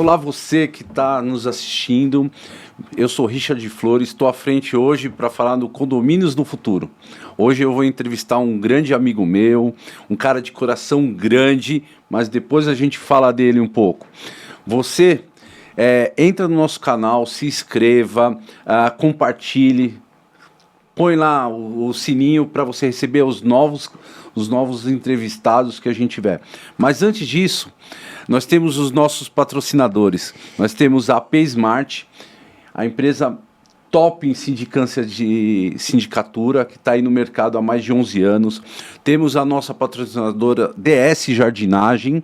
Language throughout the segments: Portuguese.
Olá você que está nos assistindo, eu sou Richard Flores, estou à frente hoje para falar do Condomínios no Futuro. Hoje eu vou entrevistar um grande amigo meu, um cara de coração grande, mas depois a gente fala dele um pouco. Você entra no nosso canal, se inscreva, compartilhe, põe lá o sininho para você receber os novos entrevistados que a gente tiver. Mas antes disso, nós temos os nossos patrocinadores. Nós temos a AP Smart, a empresa top em sindicância de sindicatura, que está aí no mercado há mais de 11 anos. Temos a nossa patrocinadora DS Jardinagem,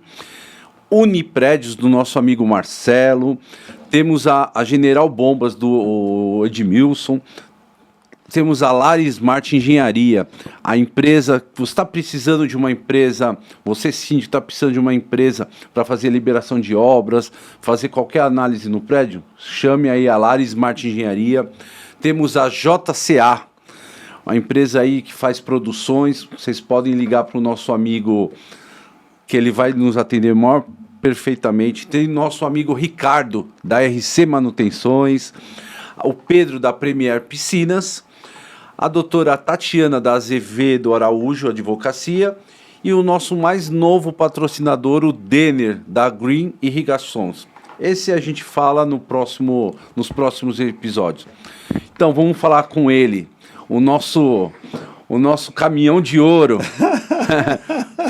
Uniprédios do nosso amigo Marcelo. Temos a General Bombas do Edmilson. Temos a Lari Smart Engenharia, a empresa, você está precisando de uma empresa, você síndico está precisando de uma empresa para fazer liberação de obras, fazer qualquer análise no prédio, chame aí a Lari Smart Engenharia. Temos a JCA, uma empresa aí que faz produções, vocês podem ligar para o nosso amigo, que ele vai nos atender perfeitamente. Tem nosso amigo Ricardo, da RC Manutenções, o Pedro, da Premier Piscinas, a doutora Tatiana da Azevedo Araújo Advocacia e o nosso mais novo patrocinador, o Denner, da Green Irrigações. Esse a gente fala nos próximos episódios. Então vamos falar com ele, o nosso caminhão de ouro.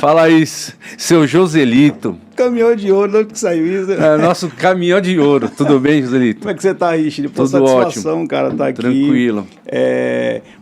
Fala aí, seu Joselito. Caminhão de ouro, onde que saiu isso? Nosso caminhão de ouro. Tudo bem, Joselito? Como é que você tá, Richard? Tudo satisfação, ótimo. Cara, tá aqui. Tranquilo.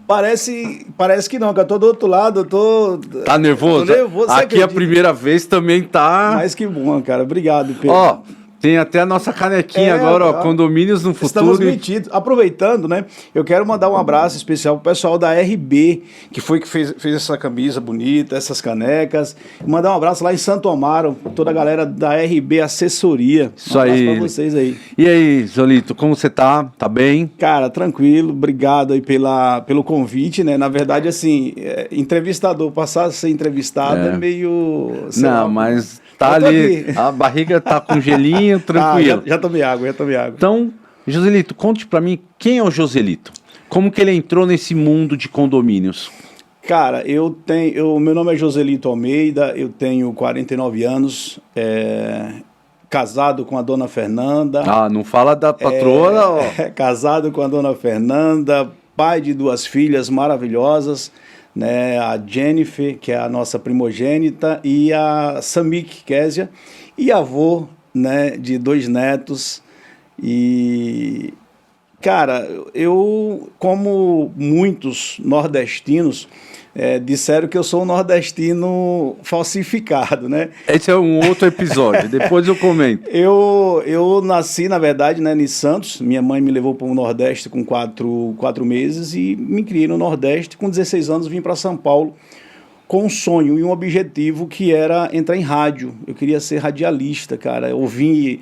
Parece que não, que eu tô do outro lado, eu tô... Tá nervoso? Tô nervoso, aqui a primeira vez também tá... Mas que bom, cara. Obrigado, Pedro. Ó, tem até a nossa canequinha agora, ó, Condomínios no Futuro. Estamos metidos. Aproveitando, né? Eu quero mandar um abraço especial pro pessoal da RB, que foi que fez essa camisa bonita, essas canecas. Mandar um abraço lá em Santo Amaro, toda a galera da RB Assessoria. Isso um abraço aí. pra vocês aí. E aí, Zolito, como você tá? Tá bem? Cara, tranquilo. Obrigado aí pelo convite, né? Na verdade, assim, entrevistador, passar a ser entrevistado é meio... Não, mas... Tá ali, a barriga tá com gelinho, tranquilo. Já tomei água. Então, Joselito, conte pra mim, quem é o Joselito? Como que ele entrou nesse mundo de condomínios? Cara, meu nome é Joselito Almeida, eu tenho 49 anos, casado com a dona Fernanda. Ah, não fala da patroa, ó. Casado com a dona Fernanda, pai de 2 filhas maravilhosas, né, a Jennifer, que é a nossa primogênita, e a Samik Késia, e avô, né, de 2 netos. E, cara, eu, como muitos nordestinos, disseram que eu sou um nordestino falsificado, né? Esse é um outro episódio, depois eu comento. Eu nasci, na verdade, né, em Santos. Minha mãe me levou para o Nordeste com 4 meses e me criei no Nordeste. Com 16 anos vim para São Paulo com um sonho e um objetivo que era entrar em rádio. Eu queria ser radialista, cara. Eu ouvi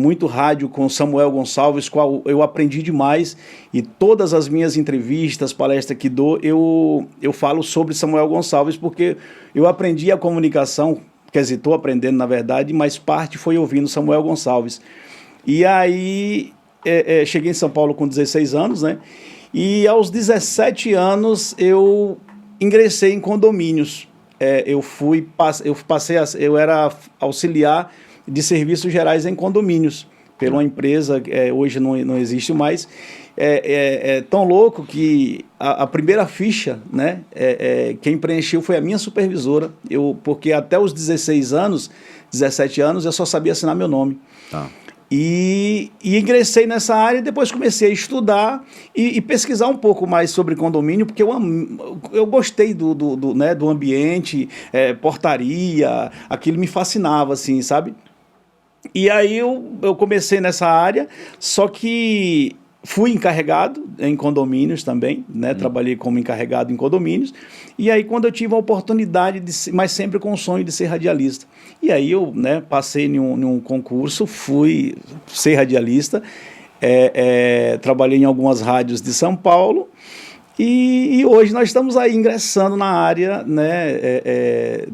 muito rádio com Samuel Gonçalves, qual eu aprendi demais, e todas as minhas entrevistas, palestras que dou, eu falo sobre Samuel Gonçalves, porque eu aprendi a comunicação, quer dizer, estou aprendendo na verdade, mas parte foi ouvindo Samuel Gonçalves. E aí cheguei em São Paulo com 16 anos, né? E aos 17 anos eu ingressei em condomínios. Eu era auxiliar de serviços gerais em condomínios, pela uma empresa, hoje não existe mais. É tão louco que a primeira ficha, né, quem preencheu foi a minha supervisora, porque até os 17 anos, eu só sabia assinar meu nome. Tá. E ingressei nessa área e depois comecei a estudar e pesquisar um pouco mais sobre condomínio, porque eu gostei do ambiente, portaria, aquilo me fascinava, assim, sabe? E aí eu comecei nessa área, só que fui encarregado em condomínios também, né? Trabalhei como encarregado em condomínios. E aí quando eu tive a oportunidade, mas sempre com o sonho de ser radialista. E aí eu, né, passei em um concurso, fui ser radialista, trabalhei em algumas rádios de São Paulo E hoje nós estamos aí ingressando na área, né,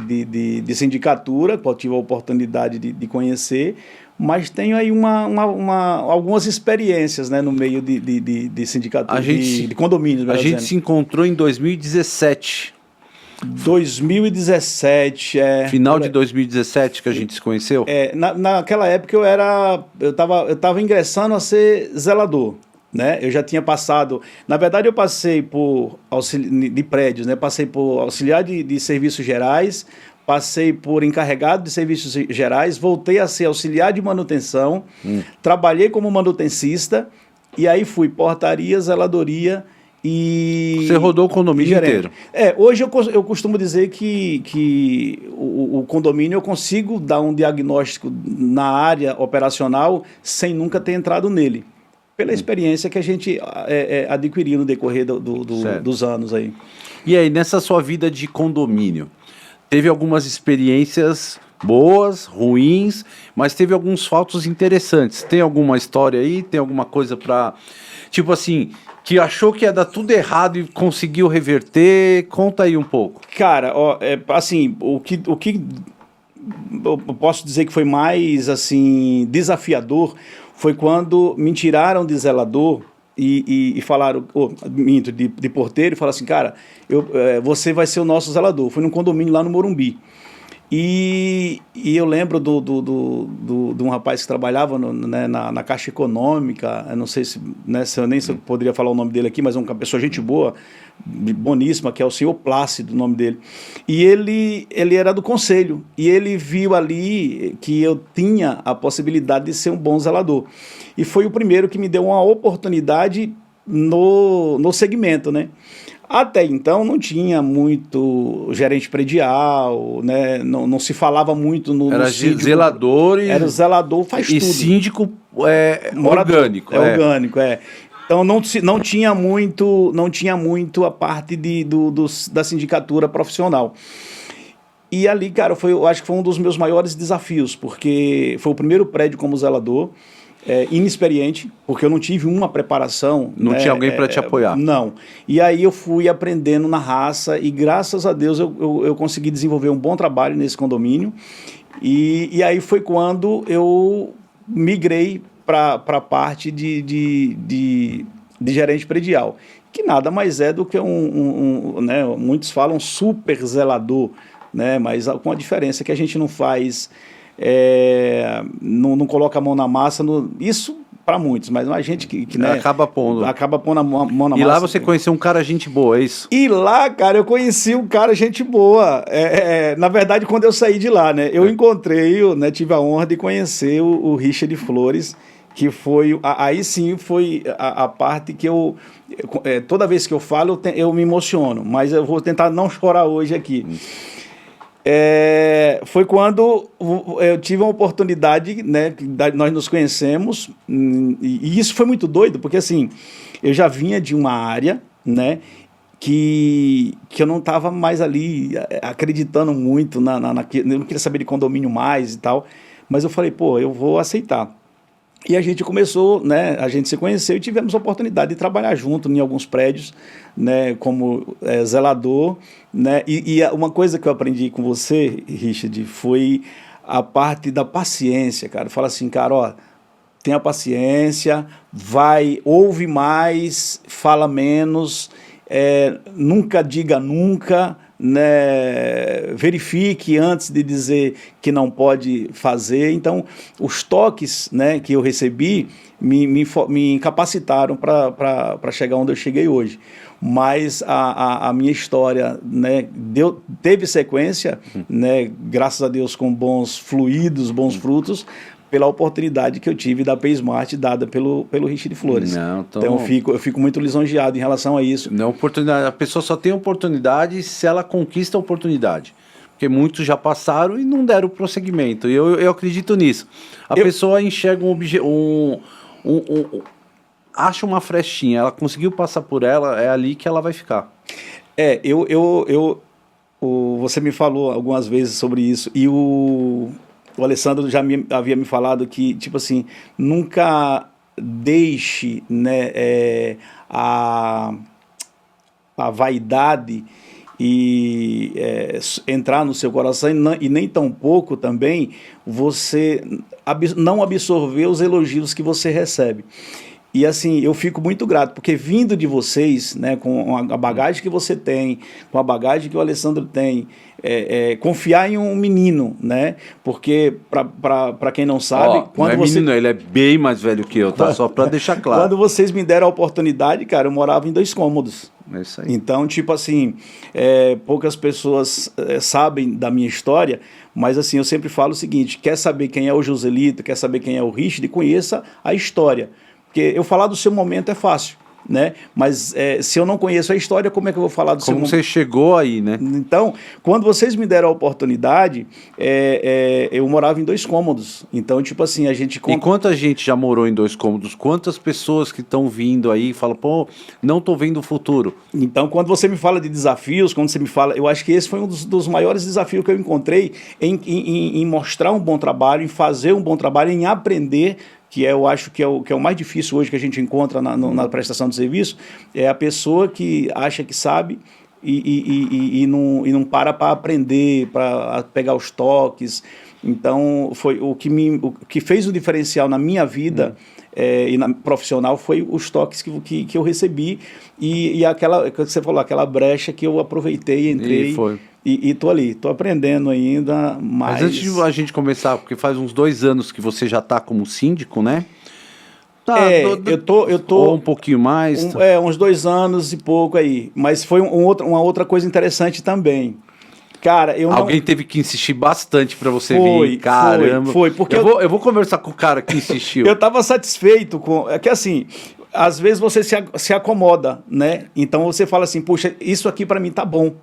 de sindicatura, que eu tive a oportunidade de conhecer, mas tenho aí algumas experiências, né, no meio de sindicatura, de condomínios. A gente se encontrou em 2017. 2017, Final de 2017 que a gente se conheceu? Naquela época eu tava ingressando a ser zelador, né? Eu já tinha passado, na verdade eu passei por de prédios, né? Passei por auxiliar de serviços gerais, passei por encarregado de serviços gerais, voltei a ser auxiliar de manutenção, trabalhei como manutencista e aí fui portaria, zeladoria e... Você rodou o condomínio inteiro. Hoje eu costumo dizer que o condomínio eu consigo dar um diagnóstico na área operacional sem nunca ter entrado nele, pela experiência que a gente adquiriu no decorrer dos anos aí. E aí, nessa sua vida de condomínio, teve algumas experiências boas, ruins, mas teve alguns fatos interessantes. Tem alguma história aí? Tem alguma coisa para... Tipo assim, que achou que ia dar tudo errado e conseguiu reverter? Conta aí um pouco. Cara, assim, o que eu posso dizer que foi mais assim desafiador foi quando me tiraram de zelador e falaram, de porteiro, e falaram assim, cara, você vai ser o nosso zelador. Fui num condomínio lá no Morumbi. E eu lembro de um rapaz que trabalhava na Caixa Econômica, eu não sei se eu poderia falar o nome dele aqui, mas é uma pessoa gente boa, boníssima, que é o senhor Plácido, o nome dele. E ele era do conselho, e ele viu ali que eu tinha a possibilidade de ser um bom zelador. E foi o primeiro que me deu uma oportunidade no segmento, né? Até então não tinha muito gerente predial, né? Não se falava muito no síndico. Zelador era o zelador, faz tudo. E síndico orgânico. Orgânico. Então não tinha muito a parte da sindicatura profissional. E ali, cara, eu acho que foi um dos meus maiores desafios, porque foi o primeiro prédio como zelador, inexperiente, porque eu não tive uma preparação. Não tinha alguém para te apoiar. Não. E aí eu fui aprendendo na raça e graças a Deus eu consegui desenvolver um bom trabalho nesse condomínio. E aí foi quando eu migrei para a parte de gerente predial, que nada mais é do que né, muitos falam super zelador, né, mas com a diferença que a gente não faz... não coloca a mão na massa, isso para muitos, mas a gente que né, acaba pondo a mão na massa. E lá você conheceu um cara gente boa, é isso? E lá, cara, eu conheci um cara gente boa. Na verdade, quando eu saí de lá, né, eu encontrei, né, tive a honra de conhecer o Richard Flores, que foi, aí sim foi a parte que toda vez que eu falo, eu me emociono, mas eu vou tentar não chorar hoje aqui. Foi quando eu tive uma oportunidade, né, nós nos conhecemos, e isso foi muito doido, porque assim, eu já vinha de uma área, né, que eu não estava mais ali acreditando muito, eu não queria saber de condomínio mais e tal, mas eu falei, pô, eu vou aceitar. E a gente começou, né, a gente se conheceu e tivemos a oportunidade de trabalhar junto em alguns prédios, né, como zelador, né, e uma coisa que eu aprendi com você, Richard, foi a parte da paciência, cara. Fala assim, cara, ó, tenha paciência, ouve mais, fala menos, nunca diga nunca, né, verifique antes de dizer que não pode fazer. Então, os toques, né, que eu recebi me incapacitaram para chegar onde eu cheguei hoje. Mas a minha história, né, teve sequência, né, graças a Deus, com bons fluidos, bons frutos, pela oportunidade que eu tive da PaySmart dada pelo Richard Flores. Então eu fico muito lisonjeado em relação a isso. Não, oportunidade, a pessoa só tem oportunidade se ela conquista a oportunidade. Porque muitos já passaram e não deram prosseguimento. E eu acredito nisso. A pessoa enxerga acha uma frestinha, ela conseguiu passar por ela, é ali que ela vai ficar. Você me falou algumas vezes sobre isso, e o Alessandro já havia me falado que, tipo assim, nunca deixe, né, a vaidade e entrar no seu coração e nem tão pouco também você não absorver os elogios que você recebe. E assim, eu fico muito grato, porque vindo de vocês, né, com a bagagem que você tem, com a bagagem que o Alessandro tem, confiar em um menino, né? Porque, para quem não sabe... Quando não é menino, ele é bem mais velho que eu, tá? Só para deixar claro. Quando vocês me deram a oportunidade, cara, eu morava em 2 cômodos. É isso aí. Então, tipo assim, poucas pessoas sabem da minha história, mas assim, eu sempre falo o seguinte, quer saber quem é o Joselito, quer saber quem é o Richard, conheça a história. Porque eu falar do seu momento é fácil, né? Mas se eu não conheço a história, como é que eu vou falar do seu momento? Como você chegou aí, né? Então, quando vocês me deram a oportunidade, eu morava em 2 cômodos. Então, tipo assim, a gente... E quanta gente já morou em 2 cômodos? Quantas pessoas que estão vindo aí e falam, pô, não tô vendo o futuro? Então, quando você me fala de desafios, quando você me fala... Eu acho que esse foi um dos maiores desafios que eu encontrei em mostrar um bom trabalho, em fazer um bom trabalho, em aprender, que eu acho que é o mais difícil hoje que a gente encontra na prestação de serviço, é a pessoa que acha que sabe e não para aprender, para pegar os toques. Então, foi o que fez o diferencial na minha vida profissional foi os toques que eu recebi e aquela, que você falou, aquela brecha que eu aproveitei, entrei e tô ali, tô aprendendo ainda mais. Mas antes de a gente começar, porque faz uns 2 anos que você já está como síndico, né? Eu tô ou um pouquinho mais. Uns 2 anos e pouco aí. Mas foi uma outra coisa interessante também. Cara, Alguém teve que insistir bastante para você vir. Caramba. Foi, porque eu vou conversar com o cara que insistiu. Eu estava satisfeito com... É que assim, às vezes você se acomoda, né? Então você fala assim, puxa, isso aqui para mim tá bom.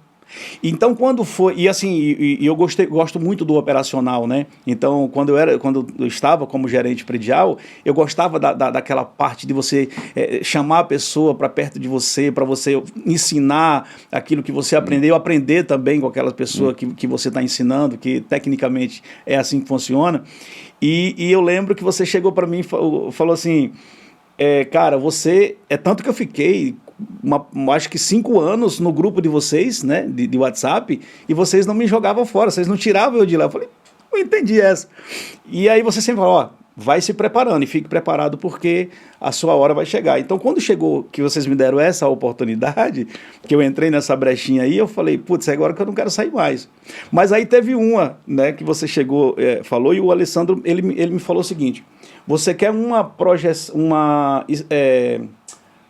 Então, quando foi... E assim, eu gosto muito do operacional, né? Então, quando eu estava como gerente predial, eu gostava daquela parte de você chamar a pessoa para perto de você, para você ensinar aquilo que você aprendeu, aprender também com aquela pessoa que você está ensinando, que tecnicamente é assim que funciona. E eu lembro que você chegou para mim e falou assim, cara, você... tanto que eu fiquei... acho que 5 anos no grupo de vocês, né, de WhatsApp, e vocês não me jogavam fora, vocês não tiravam eu de lá. Eu falei, não entendi essa. E aí você sempre fala, vai se preparando e fique preparado porque a sua hora vai chegar. Então, quando chegou que vocês me deram essa oportunidade, que eu entrei nessa brechinha aí, eu falei, putz, agora que eu não quero sair mais. Mas aí teve uma, né, que você chegou, falou, e o Alessandro, ele me falou o seguinte, você quer uma projeção,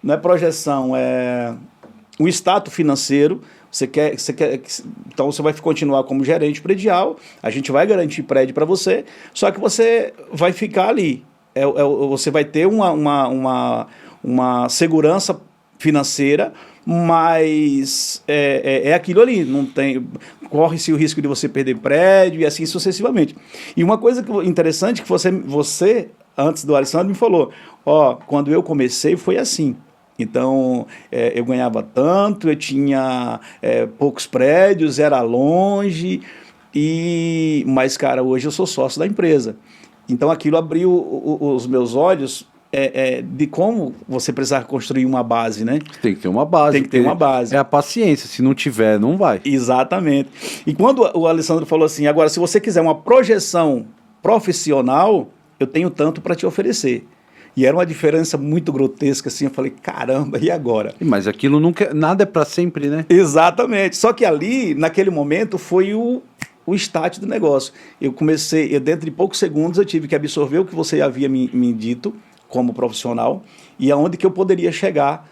não é projeção, é um status financeiro, você quer, então você vai continuar como gerente predial, a gente vai garantir prédio para você, só que você vai ficar ali, você vai ter uma segurança financeira, mas é aquilo ali, não tem, corre-se o risco de você perder prédio e assim sucessivamente. E uma coisa interessante que você antes do Alessandro me falou, quando eu comecei foi assim. Então, eu ganhava tanto, eu tinha poucos prédios, era longe, mas, cara, hoje eu sou sócio da empresa. Então, aquilo abriu os meus olhos de como você precisar construir uma base, né? Tem que ter uma base. Tem que ter uma base. É a paciência, se não tiver, não vai. Exatamente. E quando o Alessandro falou assim, agora, se você quiser uma projeção profissional, eu tenho tanto para te oferecer. E era uma diferença muito grotesca, assim, eu falei, caramba, e agora? Mas aquilo nada é para sempre, né? Exatamente, só que ali, naquele momento, foi o start do negócio. Eu comecei, dentro de poucos segundos, eu tive que absorver o que você havia me dito como profissional e aonde que eu poderia chegar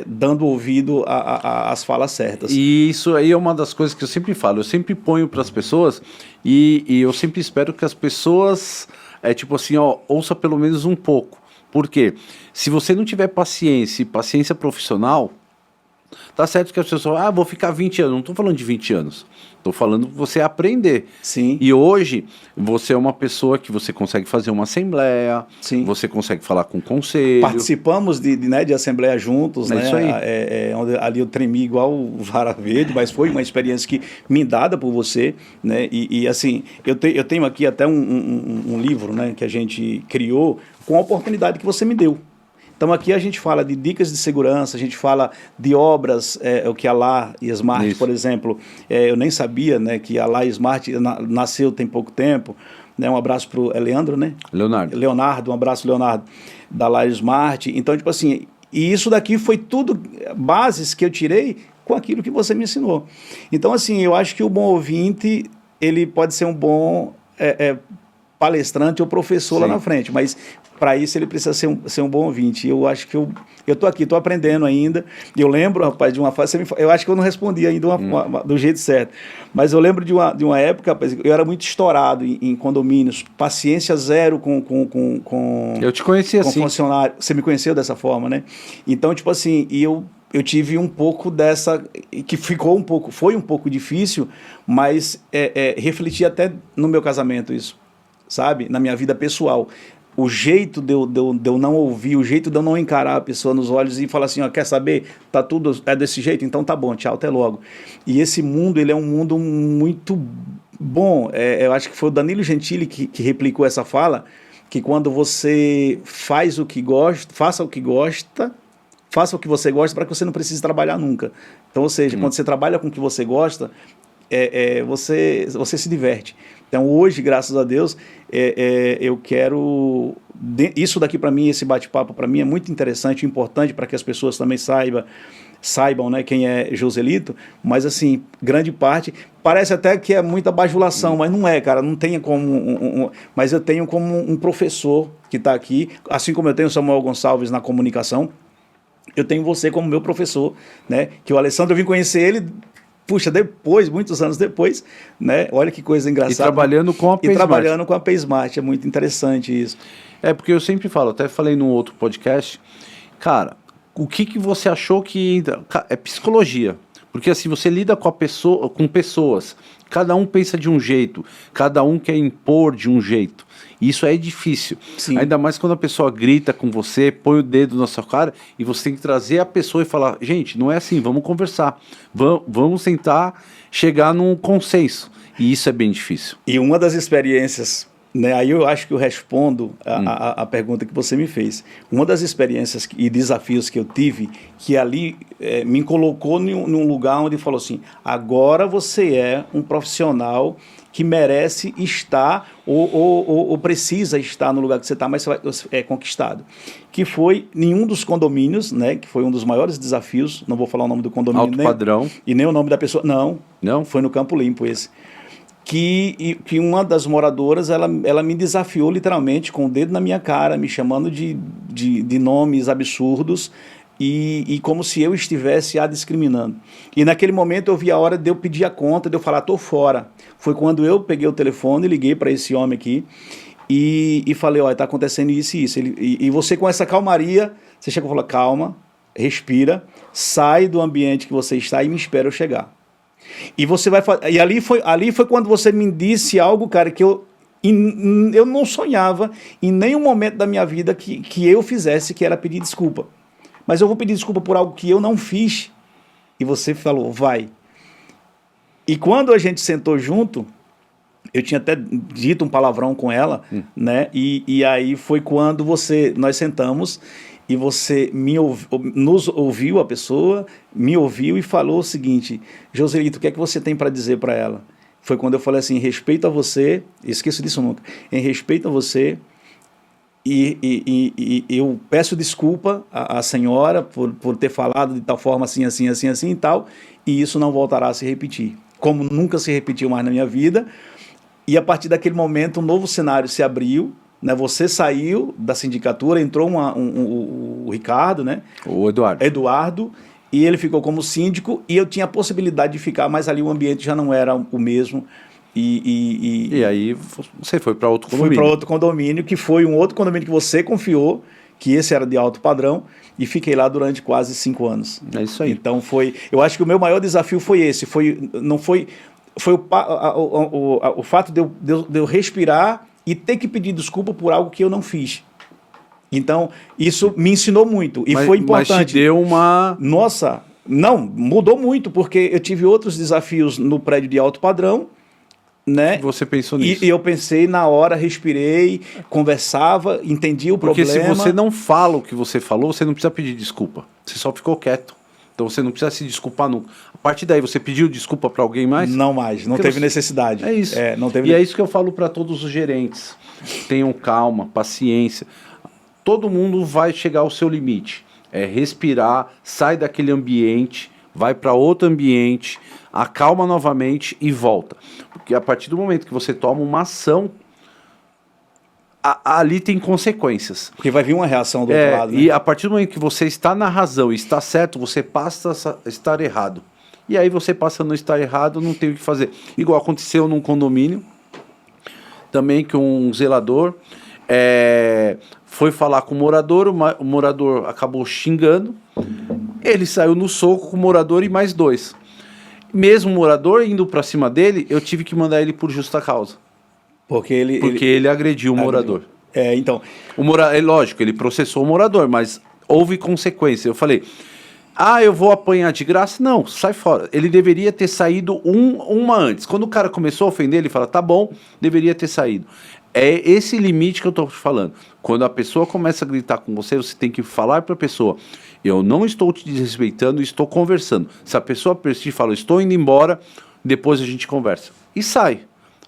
dando ouvido às falas certas. E isso aí é uma das coisas que eu sempre falo, eu sempre ponho para as pessoas e eu sempre espero que as pessoas... tipo assim, ouça pelo menos um pouco. Por quê? Se você não tiver paciência e paciência profissional, tá certo que as pessoas vou ficar 20 anos. Não estou falando de 20 anos. Estou falando você aprender. Sim. E hoje, você é uma pessoa que você consegue fazer uma assembleia, sim, você consegue falar com o conselho. Participamos de assembleia juntos, né? Isso aí. Onde ali eu tremi igual o vara verde, mas foi uma experiência que me dada por você, né? E assim, eu tenho aqui até um livro, né, que a gente criou com a oportunidade que você me deu. Então aqui a gente fala de dicas de segurança, a gente fala de obras, o que a Lá e Smart, Isso. por exemplo, eu nem sabia, né, que a Lá e Smart nasceu tem pouco tempo, né, um abraço para o Leandro, né? Leonardo, um abraço, Leonardo, da Lá e Smart. Então, tipo assim, e isso daqui foi tudo bases que eu tirei com aquilo que você me ensinou. Então, assim, eu acho que o bom ouvinte, ele pode ser um bom palestrante ou professor lá na frente, mas para isso ele precisa ser um bom ouvinte. Eu acho que eu estou aqui, estou aprendendo ainda. Eu lembro, rapaz, de uma fase, eu acho que eu não respondi ainda do jeito certo, mas eu lembro de uma época, rapaz, eu era muito estourado em condomínios, paciência zero com eu te conheci assim. Funcionário. Você me conheceu dessa forma, né? Então, tipo assim, eu tive um pouco dessa, que foi um pouco difícil, mas refleti até no meu casamento isso, sabe? Na minha vida pessoal. O jeito de eu não ouvir, o jeito de eu não encarar a pessoa nos olhos e falar assim, ó, quer saber? Tá tudo desse jeito? Então tá bom, tchau, até logo. E esse mundo, ele é um mundo muito bom. Eu acho que foi o Danilo Gentili que replicou essa fala, que quando você faz o que gosta, faça o que gosta, faça o que você gosta para que você não precise trabalhar nunca. Então, ou seja, quando você trabalha com o que você gosta, você se diverte. Então, hoje, graças a Deus, eu quero... Isso daqui, para mim, esse bate-papo, para mim, é muito interessante, importante para que as pessoas também saibam, né, quem é Joselito, mas, assim, grande parte... Parece até que é muita bajulação, mas não é, cara. Não tenho como... mas eu tenho como um professor que está aqui, assim como eu tenho o Samuel Gonçalves na comunicação, eu tenho você como meu professor, né? Que o Alessandro, eu vim conhecer ele... Puxa, depois, muitos anos depois, né? Olha que coisa engraçada. E trabalhando com a PaySmart. E trabalhando com a PaySmart, é muito interessante isso. Porque eu sempre falo, até falei num outro podcast, cara, o que você achou que... É psicologia. Porque assim, você lida com pessoas, cada um pensa de um jeito, cada um quer impor de um jeito. Isso é difícil. Sim. Ainda mais quando a pessoa grita com você, põe o dedo na sua cara e você tem que trazer a pessoa e falar, gente, não é assim, vamos conversar. Vamos tentar chegar num consenso. E isso é bem difícil. E uma das experiências, né, aí eu acho que eu respondo a pergunta que você me fez. Uma das experiências e desafios que eu tive, que ali me colocou num lugar onde falou assim, agora você é um profissional que merece estar ou precisa estar no lugar que você está, mas você é conquistado. Que foi em um dos condomínios, né, que foi um dos maiores desafios, não vou falar o nome do condomínio. Alto Padrão. E nem o nome da pessoa, não, foi no Campo Limpo esse. Que uma das moradoras, ela me desafiou literalmente com o dedo na minha cara, me chamando de nomes absurdos, e como se eu estivesse a discriminando. E naquele momento eu vi a hora de eu pedir a conta, de eu falar, tô fora. Foi quando eu peguei o telefone, liguei para esse homem aqui e falei, olha, tá acontecendo isso e isso. E você com essa calmaria, você chega e fala, calma, respira, sai do ambiente que você está e me espera eu chegar. E você vai e ali foi quando você me disse algo, cara, que eu não sonhava em nenhum momento da minha vida que eu fizesse, que era pedir desculpa. Mas eu vou pedir desculpa por algo que eu não fiz. E você falou, vai. E quando a gente sentou junto, eu tinha até dito um palavrão com ela, né? E aí foi quando nós sentamos e você nos ouviu, a pessoa me ouviu e falou o seguinte, Joselito, o que é que você tem para dizer para ela? Foi quando eu falei assim, em respeito a você, esqueço disso nunca, em respeito a você, e eu peço desculpa à senhora por ter falado de tal forma assim e tal, e isso não voltará a se repetir, como nunca se repetiu mais na minha vida. E a partir daquele momento um novo cenário se abriu, né? Você saiu da sindicatura, entrou o Ricardo, né? O Eduardo, e ele ficou como síndico, e eu tinha a possibilidade de ficar, mas ali o ambiente já não era o mesmo. E aí você foi para outro condomínio. Fui para outro condomínio, que foi um outro condomínio que você confiou, que esse era de alto padrão, e fiquei lá durante quase 5 anos. É isso aí. Então eu acho que o meu maior desafio foi esse, foi o fato de eu respirar e ter que pedir desculpa por algo que eu não fiz. Então, isso me ensinou muito, e foi importante. Mas te deu uma... Nossa, não, mudou muito, porque eu tive outros desafios no prédio de alto padrão, né? que você pensou nisso. E eu pensei na hora, respirei, conversava, entendi o Porque problema. se você não fala o que você falou, você não precisa pedir desculpa. Você só ficou quieto. Então você não precisa se desculpar nunca. A partir daí, você pediu desculpa para alguém mais? Não mais, não Porque teve você... necessidade. É isso. Não teve E é isso que eu falo para todos os gerentes. Tenham calma, paciência. Todo mundo vai chegar ao seu limite. É respirar, sai daquele ambiente, vai para outro ambiente, acalma novamente e volta. Porque a partir do momento que você toma uma ação, ali tem consequências. Porque vai vir uma reação do outro lado, né? E a partir do momento que você está na razão e está certo, você passa a estar errado. E aí você passa a não estar errado, não tem o que fazer. Igual aconteceu num condomínio, também que um zelador foi falar com o morador acabou xingando, ele saiu no soco com o morador e mais 2. Mesmo o morador indo para cima dele, eu tive que mandar ele por justa causa. Porque ele agrediu o morador. Então... Lógico, ele processou o morador, mas houve consequência. Eu falei, eu vou apanhar de graça? Não, sai fora. Ele deveria ter saído uma antes. Quando o cara começou a ofender, ele fala, tá bom, deveria ter saído. É esse limite que eu estou te falando. Quando a pessoa começa a gritar com você, você tem que falar para a pessoa, eu não estou te desrespeitando, estou conversando. Se a pessoa persistir e fala, estou indo embora, depois a gente conversa. E sai.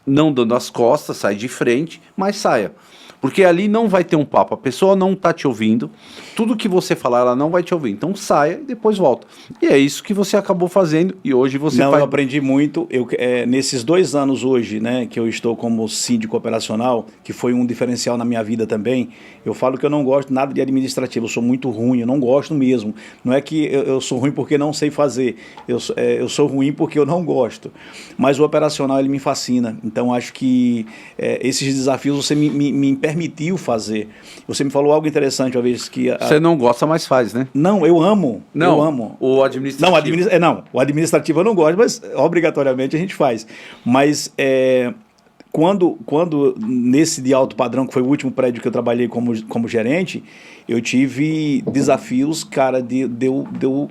Não dando as costas, sai de frente, mas saia. Porque ali não vai ter um papo, a pessoa não está te ouvindo, tudo que você falar ela não vai te ouvir, então saia e depois volta. E é isso que você acabou fazendo e hoje você eu aprendi muito, nesses 2 anos hoje, né, que eu estou como síndico operacional, que foi um diferencial na minha vida também, eu falo que eu não gosto nada de administrativo, eu sou muito ruim, eu não gosto mesmo, não é que eu sou ruim porque não sei fazer, eu sou ruim porque eu não gosto, mas o operacional ele me fascina, então acho que esses desafios você me permitiu fazer. Você me falou algo interessante uma vez que... Você não gosta, mas faz, né? Não, eu amo. Não, eu amo. O administrativo. Não, o administrativo eu não gosto, mas obrigatoriamente a gente faz. Mas quando nesse de alto padrão, que foi o último prédio que eu trabalhei como gerente, eu tive desafios, cara, de eu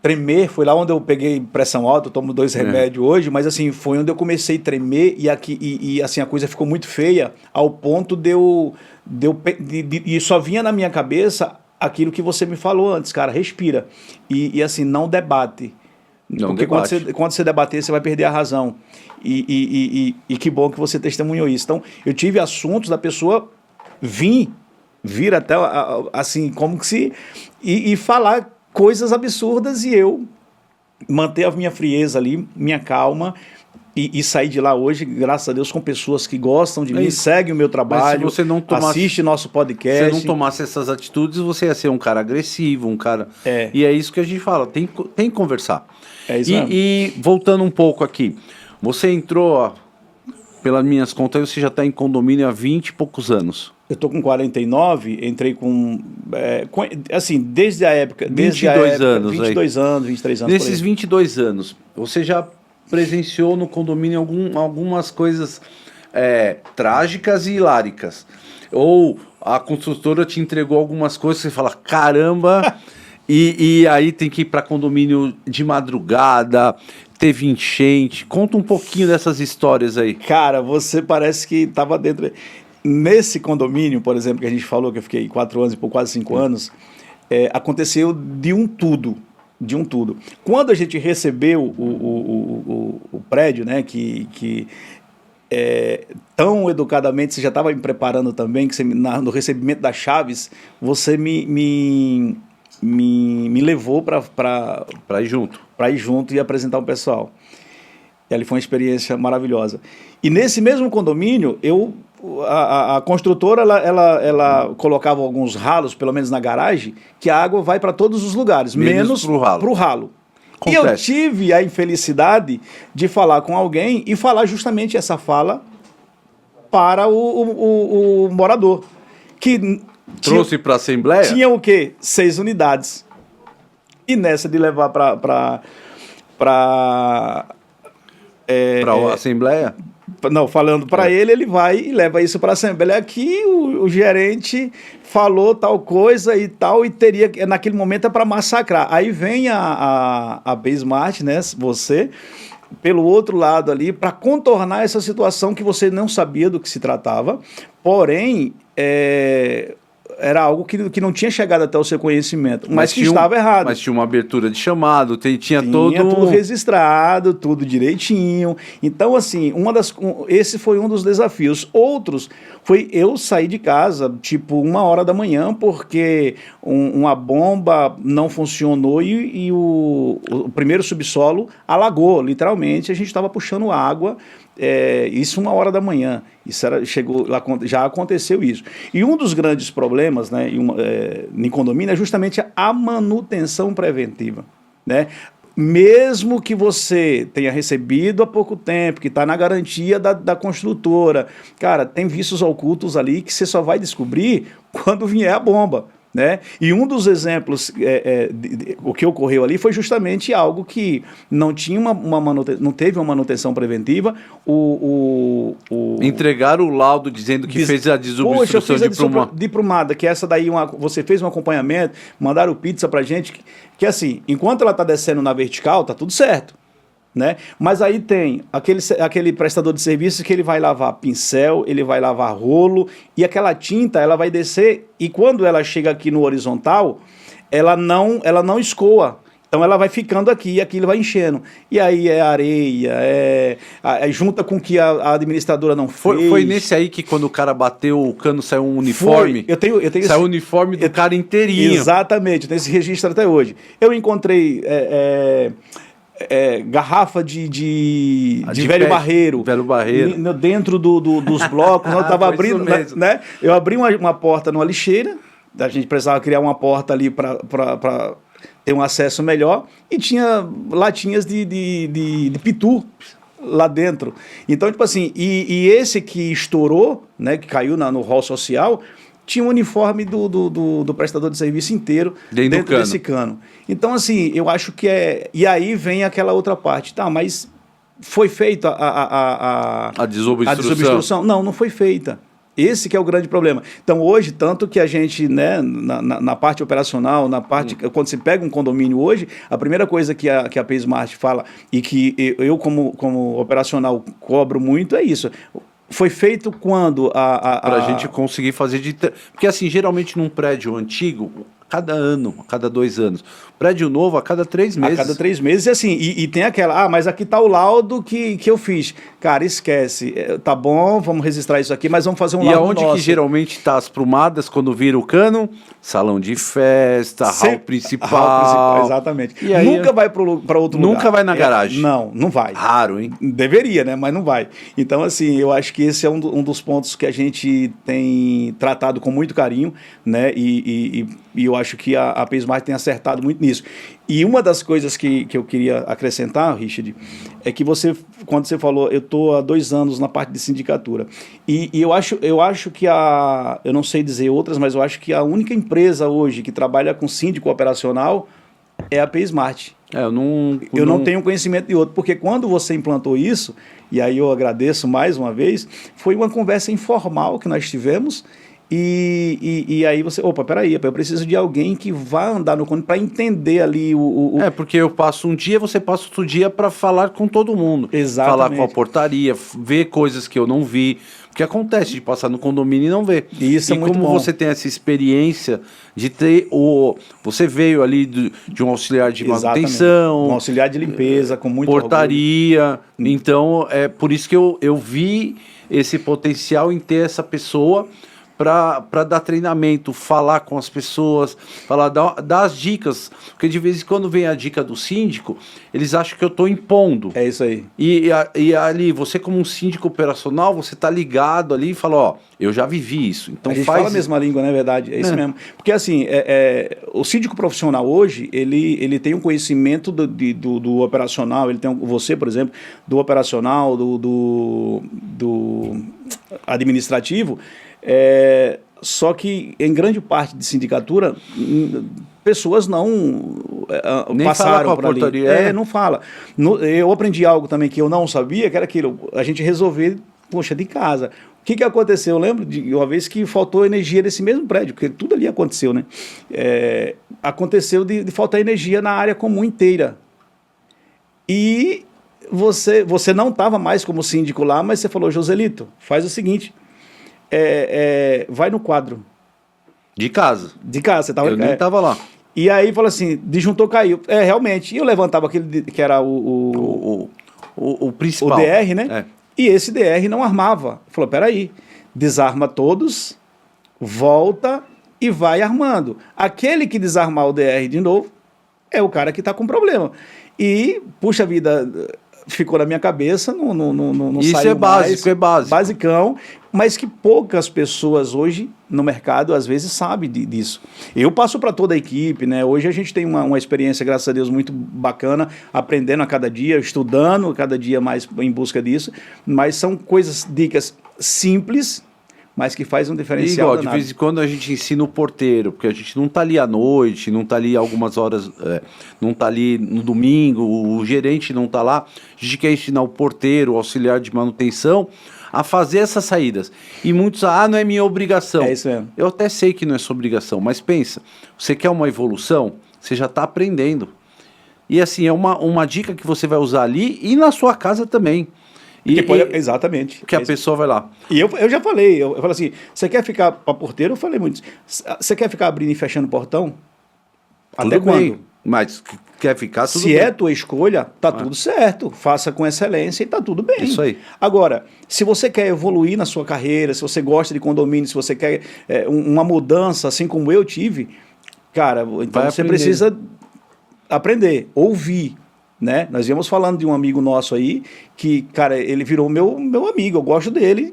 tremer. Foi lá onde eu peguei pressão alta, eu tomo 2 remédios hoje, mas assim, foi onde eu comecei a tremer e assim, a coisa ficou muito feia ao ponto e só vinha na minha cabeça aquilo que você me falou antes, cara, respira. E assim, não debate. Porque quando você debater, você vai perder a razão. E que bom que você testemunhou isso. Então, eu tive assuntos da pessoa vir até assim, como que se... E falar coisas absurdas e eu manter a minha frieza ali, minha calma e sair de lá hoje, graças a Deus, com pessoas que gostam de mim, seguem o meu trabalho, mas se você não assiste nosso podcast. Se você não tomasse essas atitudes, você ia ser um cara agressivo, um cara... E é isso que a gente fala, tem que conversar. É isso mesmo. E voltando um pouco aqui, você entrou, pelas minhas contas, você já está em condomínio há 20 e poucos anos. Eu estou com 49, entrei assim, desde a época... 22 anos. 22 anos, 23 anos. Nesses 22 anos, você já presenciou no condomínio algumas coisas trágicas e hiláricas. Ou a construtora te entregou algumas coisas que você fala, caramba, e aí tem que ir para condomínio de madrugada, teve enchente. Conta um pouquinho dessas histórias aí. Cara, você parece que estava dentro... Nesse condomínio, por exemplo, que a gente falou, que eu fiquei 4 anos e por quase 5 anos, aconteceu de um tudo. Quando a gente recebeu o prédio, né, que tão educadamente você já estava me preparando também, que no recebimento das chaves, você me levou para ir junto e apresentar o pessoal. E ali foi uma experiência maravilhosa. E nesse mesmo condomínio, a construtora ela colocava alguns ralos, pelo menos na garagem, que a água vai para todos os lugares, menos para o ralo. E eu tive a infelicidade de falar com alguém e falar justamente essa fala para o morador. Que trouxe para a Assembleia? Tinha o quê? 6 unidades. E nessa de levar para a Assembleia? Não, falando para ele vai e leva isso para a Assembleia. Aqui o gerente falou tal coisa e tal, e teria, naquele momento, para massacrar. Aí vem a Bsmart, né, você, pelo outro lado ali, para contornar essa situação que você não sabia do que se tratava, porém, era algo que não tinha chegado até o seu conhecimento, mas que estava errado. Mas tinha uma abertura de chamado, tinha tudo registrado, tudo direitinho. Então, assim, esse foi um dos desafios. Outros foi eu sair de casa, tipo, 1h da manhã, porque uma bomba não funcionou e o primeiro subsolo alagou, literalmente. A gente estava puxando água. Isso 1h da manhã, já aconteceu isso. E um dos grandes problemas, né, em condomínio é justamente a manutenção preventiva, né? Mesmo que você tenha recebido há pouco tempo, que está na garantia da construtora, cara, tem vícios ocultos ali que você só vai descobrir quando vier a bomba. Né? E um dos exemplos, o que ocorreu ali foi justamente algo que não tinha não teve uma manutenção preventiva. Entregaram o laudo dizendo que fez a desobstrução de prumada, que essa daí você fez um acompanhamento, mandaram pizza pra gente, que assim, enquanto ela está descendo na vertical, tá tudo certo. Né? Mas aí tem aquele prestador de serviço que ele vai lavar pincel, ele vai lavar rolo, e aquela tinta ela vai descer, e quando ela chega aqui no horizontal, ela não escoa. Então ela vai ficando aqui e aquilo vai enchendo. E aí é areia, junta com que a administradora não fez. Foi nesse aí que quando o cara bateu o cano saiu um uniforme? Eu tenho saiu o uniforme do cara inteirinho. Exatamente, eu tenho esse registro até hoje. Eu encontrei... garrafa de velho barreiro. Velho barreiro. Dentro dos blocos. Eu estava abrindo, né? Eu abri uma porta numa lixeira, a gente precisava criar uma porta ali para ter um acesso melhor, e tinha latinhas de pitu lá dentro. Então, tipo assim, e esse que estourou, né, que caiu no hall social, tinha um uniforme do prestador de serviço inteiro dentro desse cano. Então, assim, eu acho que E aí vem aquela outra parte. Tá, mas foi feita a desobstrução? Não foi feita. Esse que é o grande problema. Então, hoje, tanto que a gente, né, na parte operacional, quando você pega um condomínio hoje, a primeira coisa que a PaySmart fala, e que eu como operacional cobro muito, é isso. Foi feito quando para a gente conseguir fazer porque assim, geralmente num prédio antigo, cada ano, a cada 2 anos. Prédio novo a cada 3 meses. A cada 3 meses, e assim, e tem aquela, mas aqui tá o laudo que eu fiz. Cara, esquece, tá bom, vamos registrar isso aqui, mas vamos fazer um laudo nosso. E aonde que geralmente tá as prumadas quando vira o cano? Salão de festa, hall principal. Exatamente. E aí, nunca vai para outro lugar. Nunca vai na garagem. Não vai. Raro, hein? Deveria, né? Mas não vai. Então, assim, eu acho que esse é um dos pontos que a gente tem tratado com muito carinho, né? E eu acho que a PaySmart tem acertado muito nisso. E uma das coisas que eu queria acrescentar, Richard, é que quando você falou, eu estou há 2 anos na parte de sindicatura, e eu acho que eu não sei dizer outras, mas eu acho que a única empresa hoje que trabalha com síndico operacional é a PaySmart. Eu não tenho conhecimento de outro, porque quando você implantou isso, e aí eu agradeço mais uma vez, foi uma conversa informal que nós tivemos. E aí peraí, eu preciso de alguém que vá andar no condomínio para entender ali porque eu passo um dia, você passa outro dia para falar com todo mundo. Exatamente. Falar com a portaria, ver coisas que eu não vi. Porque acontece de passar no condomínio e não ver. Isso é muito bom. E como você tem essa experiência de ter você veio ali de um auxiliar de manutenção. Um auxiliar de limpeza, com muito portaria. Então, é por isso que eu vi esse potencial em ter essa pessoa para dar treinamento, falar com as pessoas, dar as dicas, porque de vez em quando vem a dica do síndico, eles acham que eu estou impondo. É isso aí. E ali, você como um síndico operacional, você está ligado ali e fala, eu já vivi isso. Então a gente fala a mesma língua, não é verdade? É isso mesmo. Porque assim, o síndico profissional hoje, ele tem um conhecimento do operacional, ele tem você, por exemplo, do operacional, do administrativo. Só que em grande parte de sindicatura pessoas não passaram por ali. Não fala. Eu aprendi algo também que eu não sabia, que era aquilo, a gente resolver, de casa. O que aconteceu? Eu lembro de uma vez que faltou energia nesse mesmo prédio, porque tudo ali aconteceu, né? Aconteceu de faltar energia na área comum inteira. E você não estava mais como síndico lá, mas você falou, Joselito, faz o seguinte, vai no quadro. De casa. De casa, você estava... Eu nem estava lá. E aí falou assim, disjuntor caiu. Realmente. E eu levantava aquele que era o principal. O DR, né? É. E esse DR não armava. Falou, peraí, desarma todos, volta e vai armando. Aquele que desarmar o DR de novo é o cara que está com problema. E, puxa vida, ficou na minha cabeça, não isso saiu é básico, mais, é básico. Basicão, mas que poucas pessoas hoje no mercado às vezes sabem disso. Eu passo para toda a equipe, né? Hoje a gente tem uma experiência, graças a Deus, muito bacana, aprendendo a cada dia, estudando cada dia mais em busca disso, mas são coisas, dicas simples, mas que faz um diferencial. Igual, de vez em quando a gente ensina o porteiro, porque a gente não está ali à noite, não está ali algumas horas, não está ali no domingo, o gerente não está lá. A gente quer ensinar o porteiro, o auxiliar de manutenção, a fazer essas saídas. E muitos, não é minha obrigação. É isso mesmo. Eu até sei que não é sua obrigação, mas pensa, você quer uma evolução, você já está aprendendo. E assim, é uma dica que você vai usar ali e na sua casa também. Exatamente. Que a pessoa vai lá. E eu já falei, eu falei assim, você quer ficar para porteiro? Eu falei muito, você quer ficar abrindo e fechando o portão? Tudo Até bem, quando? mas quer ficar, tudo Se bem. é tua escolha, tá tudo certo. Faça com excelência e tá tudo bem. Isso aí. Agora, se você quer evoluir na sua carreira, se você gosta de condomínio, se você quer uma mudança, assim como eu tive, cara, então você precisa aprender, ouvir. Né? Nós íamos falando de um amigo nosso aí, que, cara, ele virou meu amigo, eu gosto dele,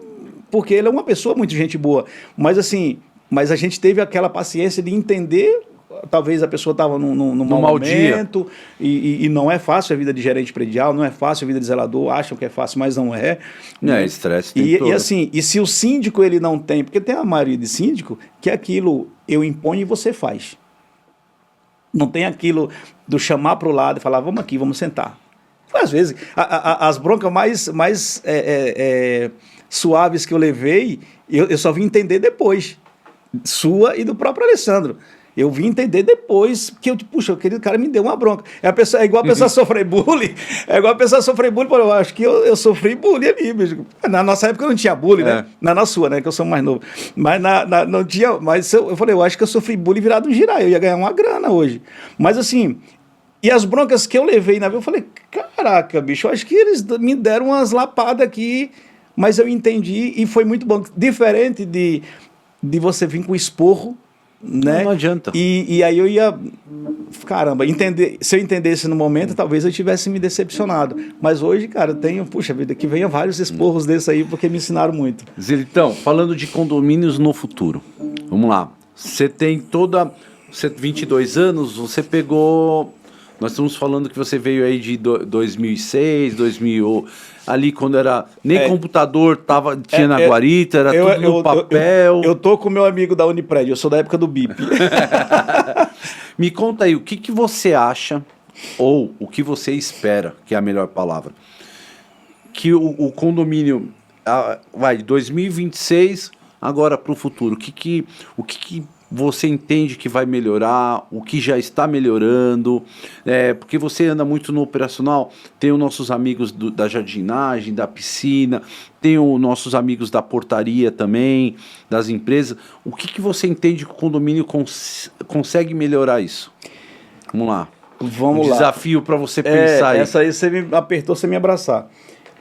porque ele é uma pessoa muito gente boa. Mas assim, a gente teve aquela paciência de entender, talvez a pessoa estava num mau momento, e não é fácil a vida de gerente predial, não é fácil a vida de zelador, acham que é fácil, mas não é. É, estresse tem e assim, e se o síndico ele não tem, porque tem a maioria de síndico, que é aquilo, eu imponho e você faz. Não tem aquilo do chamar para o lado e falar, vamos aqui, vamos sentar. Às vezes, as broncas mais suaves que eu levei, eu só vim entender depois. Sua e do próprio Alessandro. Eu vim entender depois que puxa, aquele cara me deu uma bronca. É igual a pessoa sofrer bullying. É igual a pessoa sofrer bullying. Eu acho que eu sofri bullying ali, bicho. Na nossa época não tinha bullying, né? Na sua, né? Que eu sou mais novo. Mas não tinha. Mas eu falei, eu acho que eu sofri bullying virado um girar. Eu ia ganhar uma grana hoje. Mas assim, e as broncas que eu levei na vida, eu falei, caraca, bicho, eu acho que eles me deram umas lapadas aqui, mas eu entendi e foi muito bom. Diferente de você vir com esporro, né? Não adianta. E aí eu ia, caramba, se eu entendesse no momento, talvez eu tivesse me decepcionado. Mas hoje, cara, eu tenho, puxa vida, que venha vários esporros desses aí, porque me ensinaram muito. Zelitão, falando de condomínios no futuro, vamos lá. Você tem 22 anos, você pegou... Nós estamos falando que você veio aí de 2006, 2000, ali quando era... Nem computador tinha na guarita, era tudo no papel. Eu tô com meu amigo da Unipred, eu sou da época do BIP. Me conta aí, o que você acha, ou o que você espera, que é a melhor palavra, que o condomínio, vai, 2026, agora para o futuro, o que você entende que vai melhorar, o que já está melhorando, porque você anda muito no operacional, tem os nossos amigos da jardinagem, da piscina, tem os nossos amigos da portaria também, das empresas. O que você entende que o condomínio consegue melhorar isso? Vamos lá. Vamos lá. Desafio para você pensar aí. Essa aí você me apertou sem me abraçar.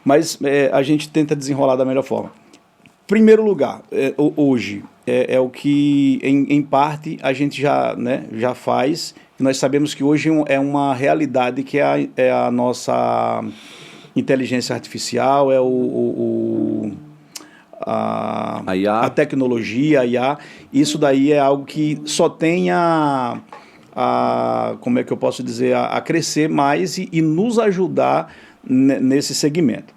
Mas a gente tenta desenrolar da melhor forma. Primeiro lugar, hoje, é o que, em parte, a gente já faz. Nós sabemos que hoje é uma realidade que é a nossa inteligência artificial, a tecnologia, a IA. Isso daí é algo que só tem como é que eu posso dizer, a crescer mais e nos ajudar nesse segmento.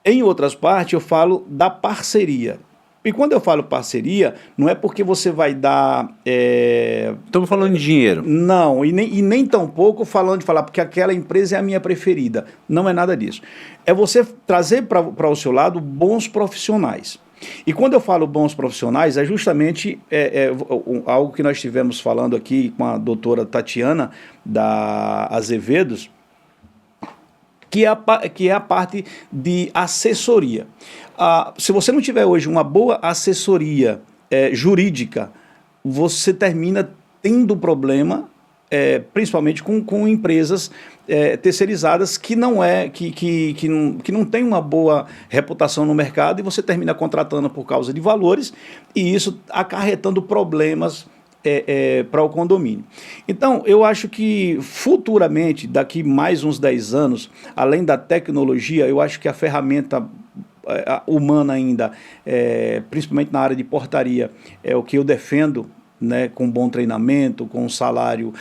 Em outras partes, eu falo da parceria. E quando eu falo parceria, não é porque você vai dar... Estamos falando de dinheiro. Não, e nem tão pouco falando de falar, porque aquela empresa é a minha preferida. Não é nada disso. É você trazer para o seu lado bons profissionais. E quando eu falo bons profissionais, é justamente algo que nós estivemos falando aqui com a doutora Tatiana, da Azevedos, que é a parte de assessoria. Se você não tiver hoje uma boa assessoria jurídica, você termina tendo problema, principalmente com empresas terceirizadas que não tem uma boa reputação no mercado, e você termina contratando por causa de valores, e isso acarretando problemas para o condomínio. Então, eu acho que futuramente, daqui mais uns 10 anos, além da tecnologia, eu acho que a ferramenta humana ainda, principalmente na área de portaria, é o que eu defendo, né, com bom treinamento, com um salário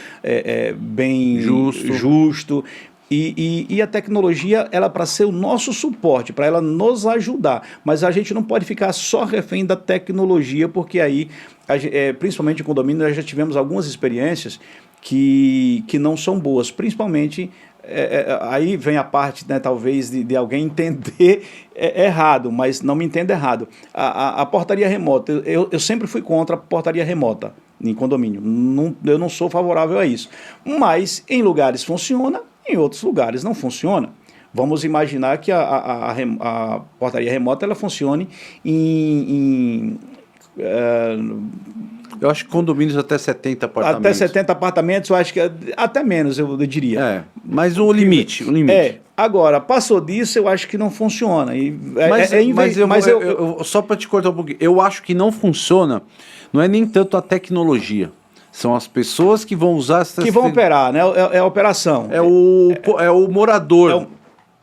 bem justo. E a tecnologia, ela para ser o nosso suporte, para ela nos ajudar. Mas a gente não pode ficar só refém da tecnologia, porque aí, principalmente em condomínio, nós já tivemos algumas experiências que não são boas, principalmente... aí vem a parte, né, talvez, de alguém entender errado, mas não me entenda errado. A portaria remota, eu sempre fui contra a portaria remota em condomínio. Eu não sou favorável a isso. Mas em lugares funciona, em outros lugares não funciona. Vamos imaginar que a portaria remota ela funcione eu acho que condomínios até 70 apartamentos. Até 70 apartamentos, eu acho que até menos, eu diria. Mas o limite. Agora, passou disso, eu acho que não funciona. Só para te cortar um pouquinho, eu acho que não funciona, não é nem tanto a tecnologia. São as pessoas que vão usar... Que vão operar, né? É a operação. É o morador.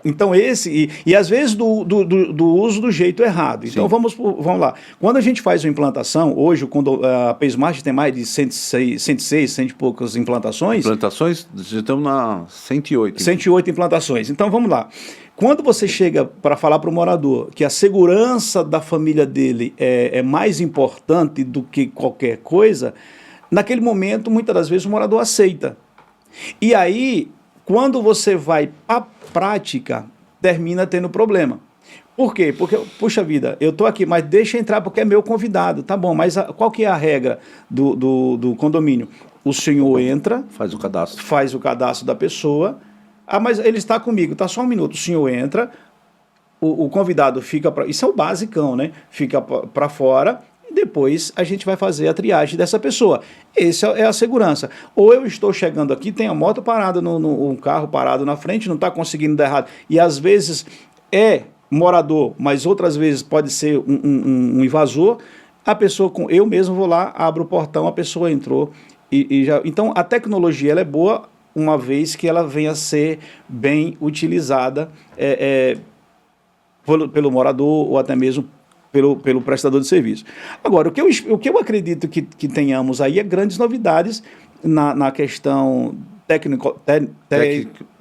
Então e às vezes do uso do jeito errado. Então vamos lá. Quando a gente faz uma implantação, hoje a PaySmart tem mais de 106, 100 e poucas implantações. Já estamos na 108. 108 implantações. Então vamos lá. Quando você chega para falar para o morador que a segurança da família dele é mais importante do que qualquer coisa, naquele momento, muitas das vezes, o morador aceita. E aí, quando você vai para a prática, termina tendo problema. Por quê? Porque, puxa vida, eu estou aqui, mas deixa entrar porque é meu convidado. Tá bom, mas qual que é a regra do condomínio? O senhor entra... Faz o cadastro. Faz o cadastro da pessoa. Mas ele está comigo, tá só um minuto. O senhor entra, o convidado fica... Isso é o basicão, né? Fica para fora... Depois a gente vai fazer a triagem dessa pessoa. Essa é a segurança. Ou eu estou chegando aqui, tem a moto parada, um carro parado na frente, não está conseguindo dar errado. E às vezes é morador, mas outras vezes pode ser um invasor. A pessoa, eu mesmo vou lá, abro o portão, a pessoa entrou. Então a tecnologia ela é boa, uma vez que ela venha a ser bem utilizada pelo morador ou até mesmo pelo prestador de serviço. Agora, o que eu acredito que tenhamos aí é grandes novidades na questão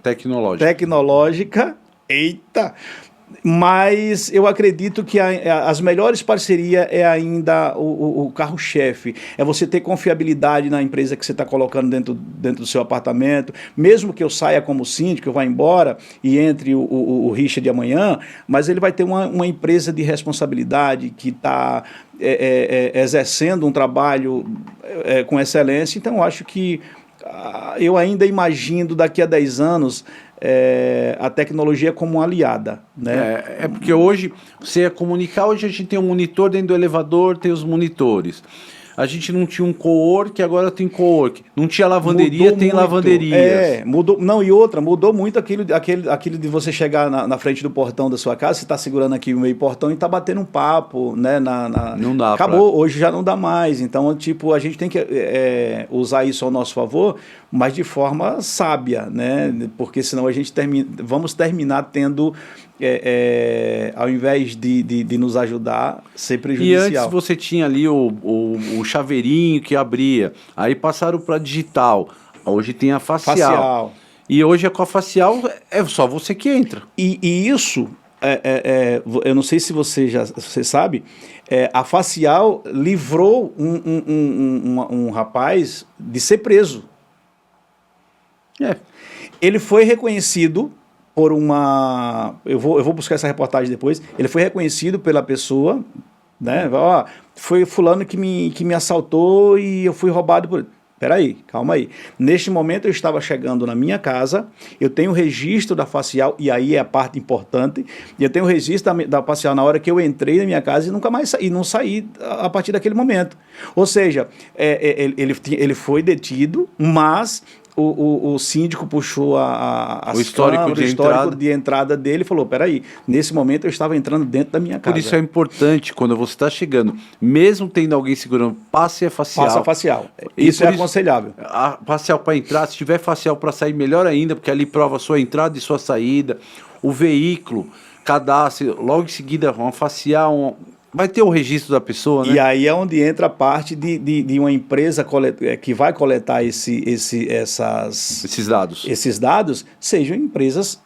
tecnológica. Eita! Mas eu acredito que as melhores parcerias é ainda o carro-chefe. É você ter confiabilidade na empresa que você está colocando dentro do seu apartamento. Mesmo que eu saia como síndico, eu vá embora e entre o Richard de amanhã, mas ele vai ter uma empresa de responsabilidade que está exercendo um trabalho com excelência. Então, eu acho que eu ainda imagino daqui a 10 anos a tecnologia como uma aliada, né? Porque hoje você ia comunicar, hoje a gente tem um monitor dentro do elevador, tem os monitores. A gente não tinha um co-work, agora tem co-work. Não tinha lavanderia, tem lavanderias. Mudou. Não, e outra, mudou muito aquilo de você chegar na frente do portão da sua casa, você está segurando aqui o meio portão e está batendo um papo, né? Não dá. Acabou, hoje já não dá mais. Então, tipo, a gente tem que usar isso ao nosso favor, mas de forma sábia, né? Porque senão a gente vamos terminar tendo... ao invés de nos ajudar, ser prejudicial. E antes você tinha ali o chaveirinho que abria, aí passaram para digital, hoje tem a facial. E hoje com a facial é só você que entra. E isso, eu não sei se você sabe, a facial livrou um rapaz de ser preso. Ele foi reconhecido por uma... Eu vou buscar essa reportagem depois. Ele foi reconhecido pela pessoa, né? Foi fulano que me assaltou e eu fui roubado por... peraí, calma aí. Neste momento eu estava chegando na minha casa, eu tenho o registro da facial, e aí é a parte importante, e eu tenho o registro da facial na hora que eu entrei na minha casa e nunca mais não saí a partir daquele momento. Ou seja, ele foi detido, mas o síndico puxou o histórico de entrada dele e falou, peraí, nesse momento eu estava entrando dentro da minha casa. Por isso é importante, quando você está chegando, mesmo tendo alguém segurando, passe a facial. Passa a facial. Isso é aconselhável. A facial para entrar, se tiver facial para sair, melhor ainda, porque ali prova a sua entrada e sua saída. O veículo, cadastro, logo em seguida uma facial, vai ter o registro da pessoa, né? E aí é onde entra a parte de uma empresa que vai coletar esses dados. Esses dados sejam empresas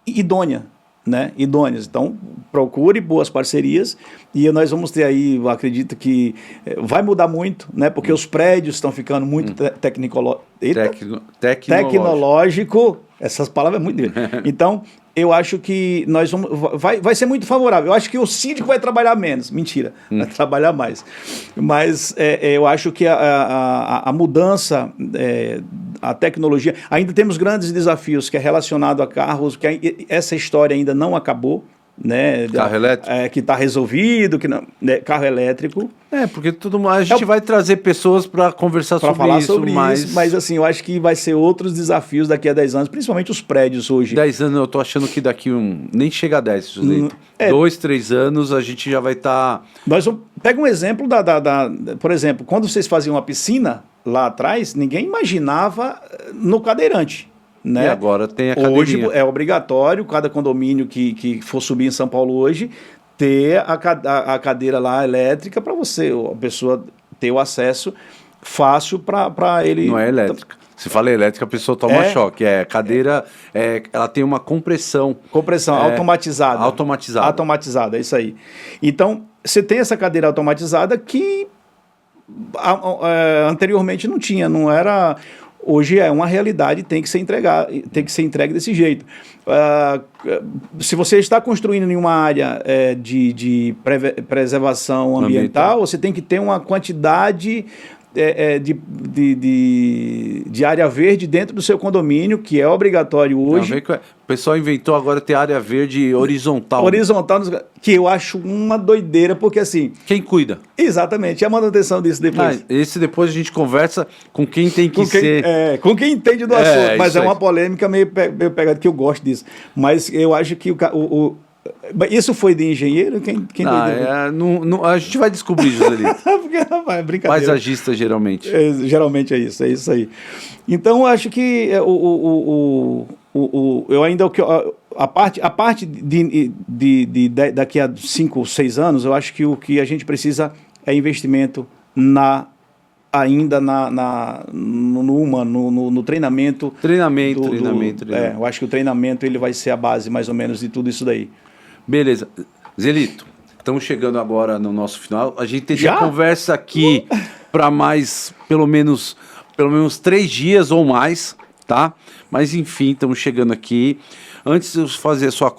idôneas, né? Idôneas. Então, procure boas parcerias e nós vamos ter aí, eu acredito que vai mudar muito, né? Porque os prédios estão ficando muito tecnológico. Essas palavras é muito dele. Então, eu acho que vai ser muito favorável. Eu acho que o síndico vai trabalhar menos. Mentira, vai trabalhar mais. Mas eu acho que a mudança, a tecnologia... Ainda temos grandes desafios que é relacionado a carros, que essa história ainda não acabou. Né, carro elétrico? Que está resolvido, que não, né, carro elétrico. Porque a gente vai trazer pessoas para conversar sobre falar isso. Sobre isso, mas assim, eu acho que vai ser outros desafios daqui a 10 anos, principalmente os prédios hoje. 10 anos, eu tô achando que daqui nem chega a 10, Joselito. 2, 3 anos a gente já vai estar... Pega um exemplo por exemplo, quando vocês faziam uma piscina lá atrás, ninguém imaginava no cadeirante. Né? E agora tem a cadeirinha. Hoje é obrigatório, cada condomínio que for subir em São Paulo hoje, ter a cadeira lá elétrica para a pessoa ter o acesso fácil para ele... Não é elétrica. Se fala elétrica, a pessoa toma choque. Cadeira, ela tem uma compressão. Automatizada. Automatizada, é isso aí. Então, você tem essa cadeira automatizada que anteriormente não tinha, não era... Hoje é uma realidade, tem que ser entregue desse jeito. Se você está construindo em uma área de preservação ambiental, você tem que ter uma quantidade de área verde dentro do seu condomínio, que é obrigatório hoje. O pessoal inventou agora ter área verde horizontal. Horizontal, que eu acho uma doideira, porque assim... Quem cuida? Exatamente, é a manutenção disso depois. Esse depois a gente conversa com quem tem que ser... com quem entende do assunto, mas é uma polêmica meio pegada, que eu gosto disso. Mas eu acho que isso foi de engenheiro? Quem a gente vai descobrir, Joselito. É brincadeira. Paisagista, geralmente. Geralmente é isso aí. Então, eu acho que eu ainda... A parte de daqui a 5 ou 6 anos, eu acho que o que a gente precisa é investimento ainda no treinamento. Treinamento. Eu acho que o treinamento ele vai ser a base, mais ou menos, de tudo isso daí. Beleza. Zelito, estamos chegando agora no nosso final. A gente teria conversa aqui para mais, pelo menos 3 dias ou mais, tá? Mas, enfim, estamos chegando aqui. Antes de eu fazer a sua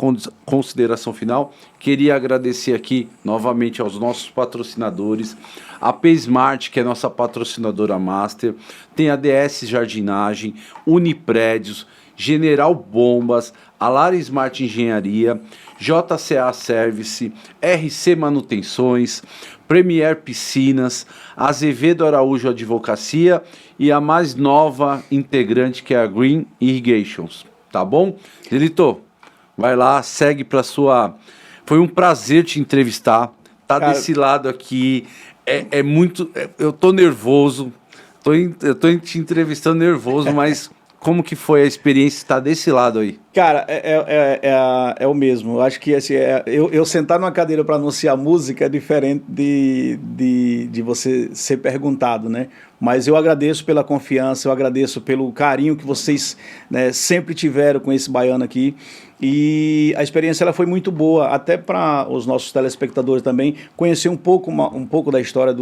consideração final, queria agradecer aqui novamente aos nossos patrocinadores, a P-Smart, que é nossa patrocinadora master, tem a DS Jardinagem, Uniprédios, General Bombas, Alara Smart Engenharia, JCA Service, RC Manutenções, Premier Piscinas, Azevedo Araújo Advocacia e a mais nova integrante, que é a Green Irrigations. Tá bom? Zelito, vai lá, segue para sua... Foi um prazer te entrevistar. Tá, cara, desse lado aqui. É muito... eu tô nervoso. Eu tô te entrevistando nervoso, mas... Como que foi a experiência estar desse lado aí? Cara, é o mesmo. Eu acho que assim, eu sentar numa cadeira para anunciar música é diferente de você ser perguntado, né? Mas eu agradeço pela confiança, eu agradeço pelo carinho que vocês, né, sempre tiveram com esse baiano aqui. E a experiência ela foi muito boa, até para os nossos telespectadores também conhecer um pouco da história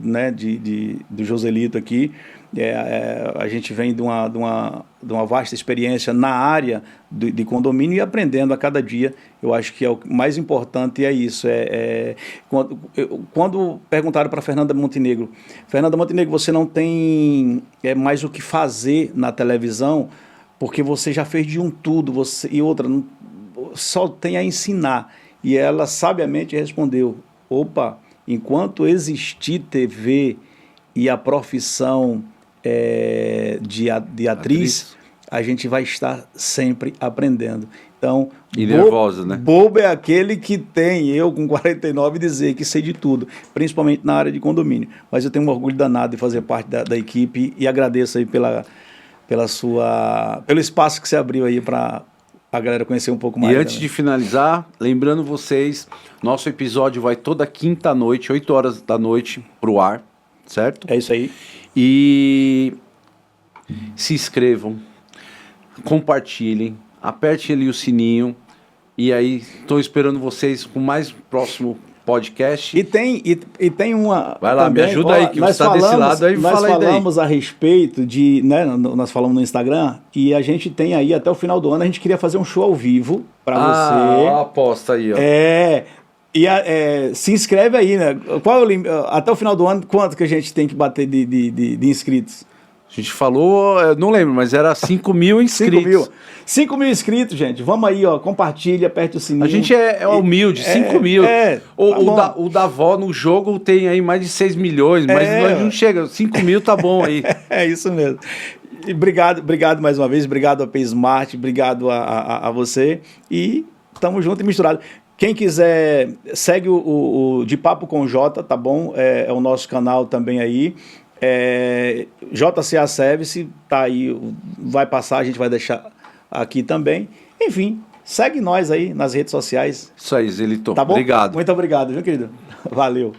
né, do Joselito aqui. A gente vem de uma vasta experiência na área de condomínio e aprendendo a cada dia. Eu acho que é o mais importante é isso. Quando perguntaram para Fernanda Montenegro, você não tem mais o que fazer na televisão, porque você já fez de um tudo, e outra, só tem a ensinar. E ela sabiamente respondeu, opa, enquanto existir TV e a profissão de atriz, a gente vai estar sempre aprendendo. Então, nervosa, né? Bobo é aquele que tem, eu com 49, dizer que sei de tudo, principalmente na área de condomínio. Mas eu tenho um orgulho danado de fazer parte da equipe e agradeço aí pelo espaço que você abriu aí para a galera conhecer um pouco mais. E antes de finalizar, lembrando vocês, nosso episódio vai toda quinta-noite, 8 horas da noite, pro ar, certo? É isso aí. E se inscrevam, compartilhem, apertem ali o sininho e aí estou esperando vocês com mais próximo podcast. E tem uma... Vai lá, também, me ajuda aí, que você está desse lado aí, fala aí daí. Nós falamos a respeito de... Né, nós falamos no Instagram e a gente tem aí, até o final do ano, a gente queria fazer um show ao vivo para você. Aposta aí, ó. Se inscreve aí, né? Até o final do ano, quanto que a gente tem que bater de inscritos? A gente falou, eu não lembro, mas era 5 mil inscritos. 5 mil inscritos, gente. Vamos aí, ó, compartilha, aperte o sininho. A gente é humilde, 5 mil. O Davó no jogo tem aí mais de 6 milhões, mas nós não chega, 5 mil tá bom aí. É isso mesmo. E obrigado mais uma vez, obrigado a P-Smart, obrigado a você. E tamo junto e misturado. Quem quiser, segue o De Papo com J, tá bom? É o nosso canal também aí. JCA Service, tá aí, vai passar, a gente vai deixar aqui também. Enfim, segue nós aí nas redes sociais. Isso aí, Zelito. Tá bom? Obrigado. Muito obrigado, viu, querido? Valeu.